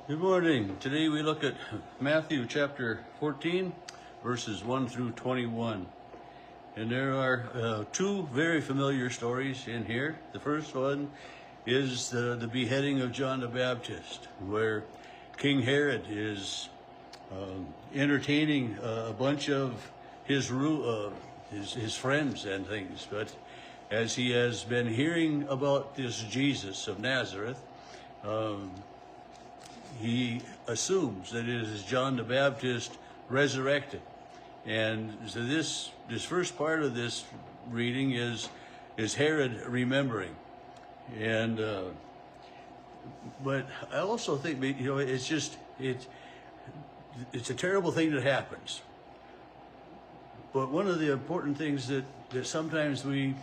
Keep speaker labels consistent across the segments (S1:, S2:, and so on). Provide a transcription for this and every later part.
S1: Good morning. Today we look at Matthew chapter 14, verses 1 through 21. And there are two very familiar stories in here. The first one is the beheading of John the Baptist, where King Herod is entertaining a bunch of his friends and things. But as he has been hearing about this Jesus of Nazareth, he assumes that it is John the Baptist resurrected. And so this first part of this reading is Herod remembering. And but I also think, it's a terrible thing that happens. But one of the important things that sometimes we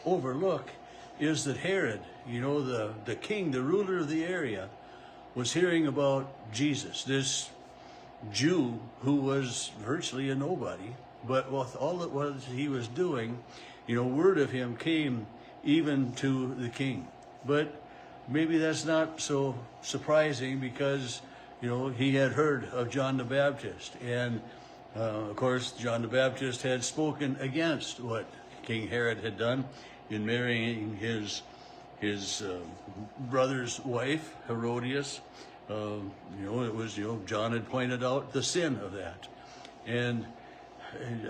S1: overlook is that Herod, the king, the ruler of the area, was hearing about Jesus, this Jew who was virtually a nobody, but with all that was he was doing, word of him came even to the king. But maybe that's not so surprising because, he had heard of John the Baptist. And of course, John the Baptist had spoken against what King Herod had done in marrying his brother's wife, Herodias. John had pointed out the sin of that. And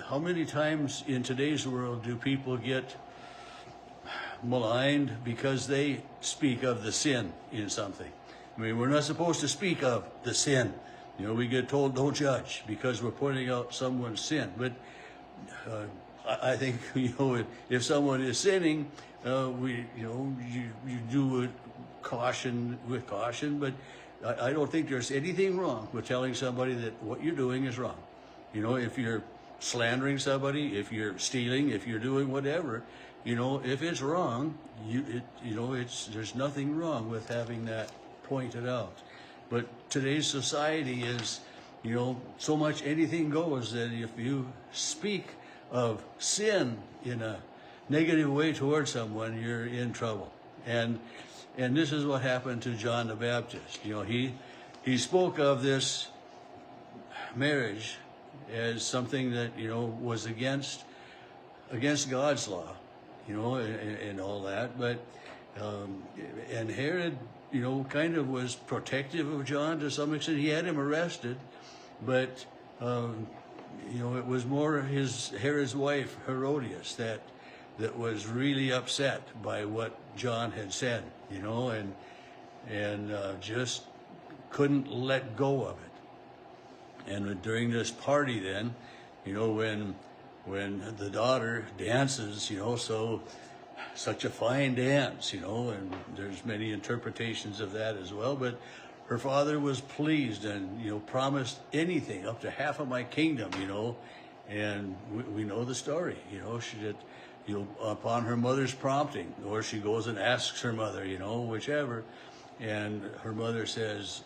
S1: how many times in today's world do people get maligned because they speak of the sin in something? I mean, we're not supposed to speak of the sin. We get told don't judge because we're pointing out someone's sin. But I think, if someone is sinning, you do it with caution, but I don't think there's anything wrong with telling somebody that what you're doing is wrong. If you're slandering somebody, if you're stealing, if you're doing whatever, if it's wrong, there's nothing wrong with having that pointed out. But today's society is, so much anything goes that if you speak of sin in a negative way towards someone, you're in trouble. And this is what happened to John the Baptist. He spoke of this marriage as something that was against God's law, and all that. But and Herod, kind of was protective of John to some extent. He had him arrested, but it was more Herod's wife, Herodias, that was really upset by what John had said, and just couldn't let go of it. And during this party then, when the daughter dances, such a fine dance, and there's many interpretations of that as well, but her father was pleased and, promised anything up to half of my kingdom, and we know the story, she did, upon her mother's prompting, or she goes and asks her mother, whichever, and her mother says,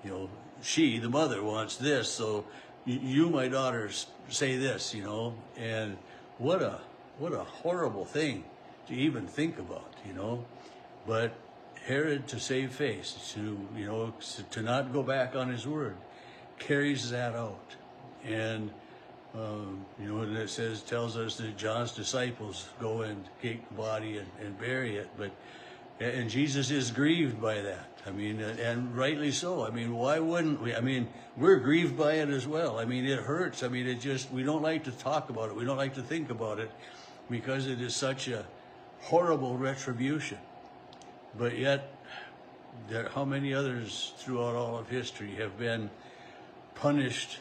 S1: the mother wants this, so you, my daughters, say this, and what a horrible thing to even think about, but Herod, to save face, to not go back on his word, carries that out. And and it tells us that John's disciples go and take the body and bury it, and Jesus is grieved by that. I mean, and rightly so. I mean, why wouldn't we? I mean, we're grieved by it as well. I mean, it hurts. I mean, we don't like to talk about it. We don't like to think about it because it is such a horrible retribution. But yet, how many others throughout all of history have been punished,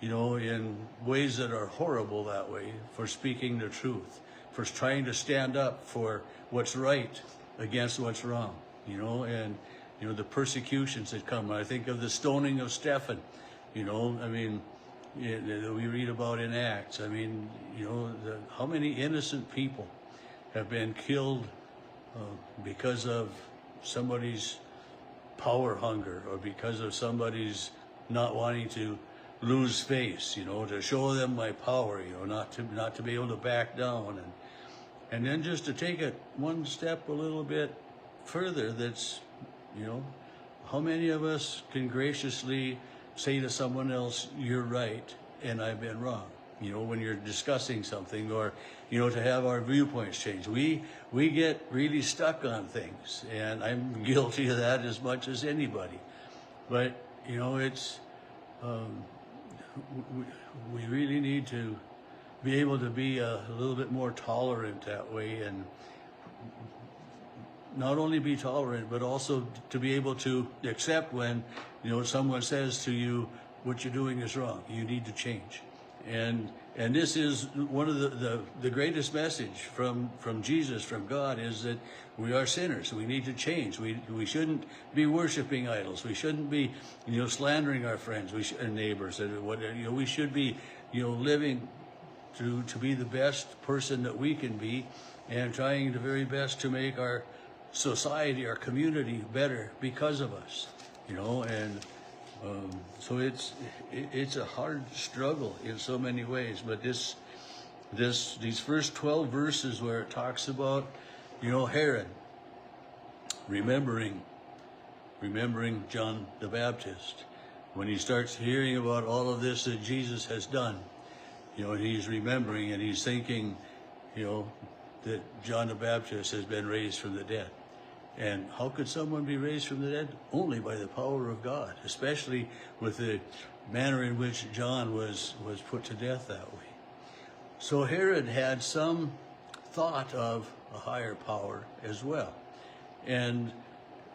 S1: in ways that are horrible that way, for speaking the truth, for trying to stand up for what's right against what's wrong, and, the persecutions that come. I think of the stoning of Stephen, we read about in Acts. I mean, how many innocent people have been killed because of somebody's power hunger, or because of somebody's not wanting to lose face, to show them my power, not to be able to back down, and then just to take it one step a little bit further. That's, how many of us can graciously say to someone else, "You're right, and I've been wrong"? You know, when you're discussing something, or, you know, to have our viewpoints changed. We get really stuck on things, and I'm guilty of that as much as anybody. But, you know, it's, we really need to be able to be a little bit more tolerant that way, and not only be tolerant, but also to be able to accept when, you know, someone says to you, what you're doing is wrong, you need to change. And this is one of the greatest message from Jesus, from God, is that we are sinners. We need to change. We shouldn't be worshiping idols. We shouldn't be, you know, slandering our friends and neighbors. And you know, we should be, you know, living to be the best person that we can be, and trying the very best to make our society, our community better because of us. You know, and so it's a hard struggle in so many ways. But these first 12 verses where it talks about, you know, Herod remembering John the Baptist, when he starts hearing about all of this that Jesus has done, you know, and he's remembering and he's thinking, you know, that John the Baptist has been raised from the dead. And how could someone be raised from the dead? Only by the power of God, especially with the manner in which John was put to death that way. So Herod had some thought of a higher power as well. And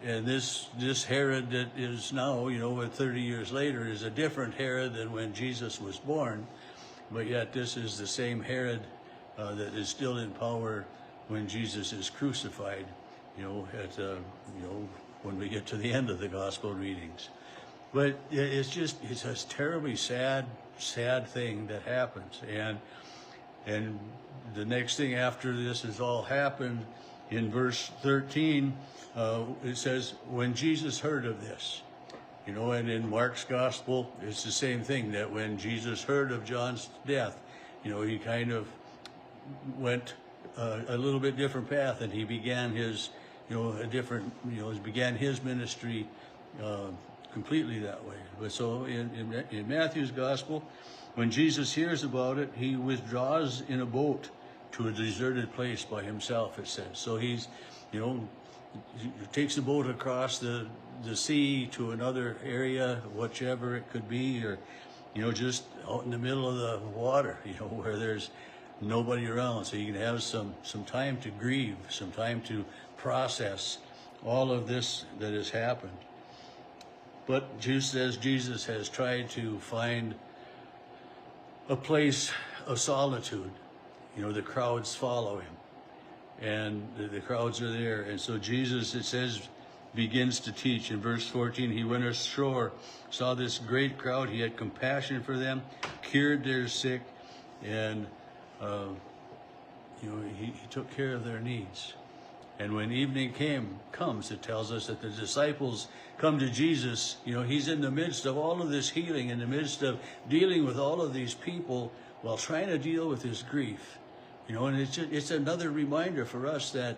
S1: this Herod that is now, you know, 30 years later, is a different Herod than when Jesus was born. But yet this is the same Herod that is still in power when Jesus is crucified, you know, when we get to the end of the gospel readings. But it's a terribly sad thing that happens. And the next thing after this has all happened, in verse 13, it says, when Jesus heard of this, you know, and in Mark's gospel, it's the same thing, that when Jesus heard of John's death, you know, he kind of went a little bit different path, and he began his, you know, began his ministry completely that way. But so in Matthew's gospel, when Jesus hears about it, he withdraws in a boat to a deserted place by himself, it says. So he's, you know, he takes the boat across the sea to another area, whichever it could be, or, you know, just out in the middle of the water, you know, where there's nobody around, so you can have some time to grieve, some time to process all of this that has happened. But just as Jesus has tried to find a place of solitude, you know, the crowds follow him, and the crowds are there. And so Jesus, it says, begins to teach. In verse 14, he went ashore, saw this great crowd, he had compassion for them, cured their sick, and you know, he took care of their needs. And when evening comes, it tells us that the disciples come to Jesus. You know, he's in the midst of all of this healing, in the midst of dealing with all of these people while trying to deal with his grief. You know, and it's another reminder for us that,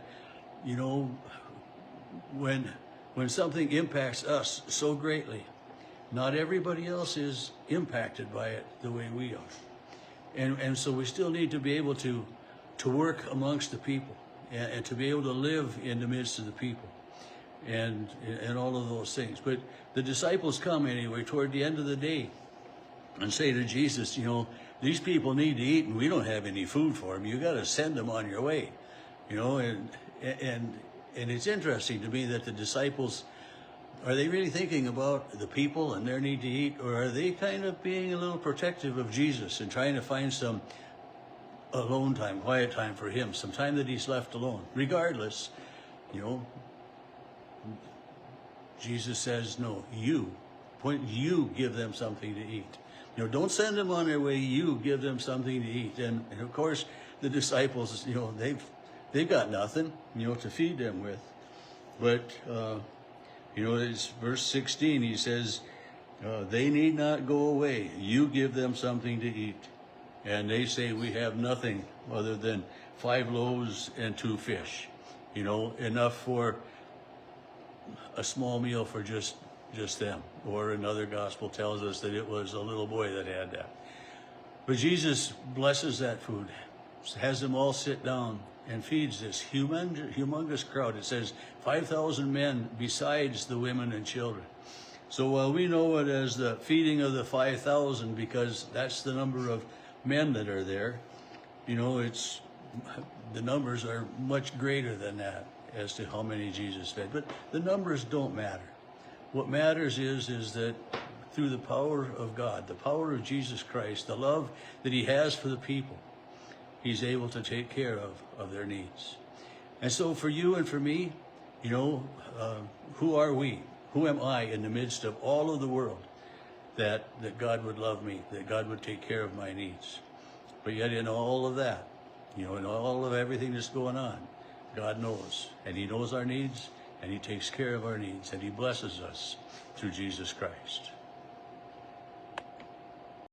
S1: you know, when something impacts us so greatly, not everybody else is impacted by it the way we are. And so we still need to be able to work amongst the people, and to be able to live in the midst of the people, and all of those things. But the disciples come anyway toward the end of the day and say to Jesus, you know, these people need to eat, and we don't have any food for them. You got to send them on your way, you know. And it's interesting to me that the disciples, are they really thinking about the people and their need to eat, or are they kind of being a little protective of Jesus and trying to find some alone time, quiet time for him, some time that he's left alone? Regardless, you know, Jesus says, no, you give them something to eat. You know, don't send them on their way, you give them something to eat. And of course, the disciples, you know, they've got nothing, you know, to feed them with. But, you know, it's verse 16, he says, they need not go away, you give them something to eat. And they say, we have nothing other than 5 loaves and 2 fish. You know, enough for a small meal for just just them. Or another gospel tells us that it was a little boy that had that. But Jesus blesses that food, has them all sit down, and feeds this humongous crowd. It says 5,000 men besides the women and children. So while we know it as the feeding of the 5,000 because that's the number of men that are there, the numbers are much greater than that as to how many Jesus fed. But the numbers don't matter. What matters is that through the power of God, the power of Jesus Christ, the love that he has for the people, he's able to take care of their needs. And so for you and for me, who are we? Who am I in the midst of all of the world that God would love me, that God would take care of my needs? But yet in all of that, in all of everything that's going on, God knows, and he knows our needs, and he takes care of our needs, and he blesses us through Jesus Christ.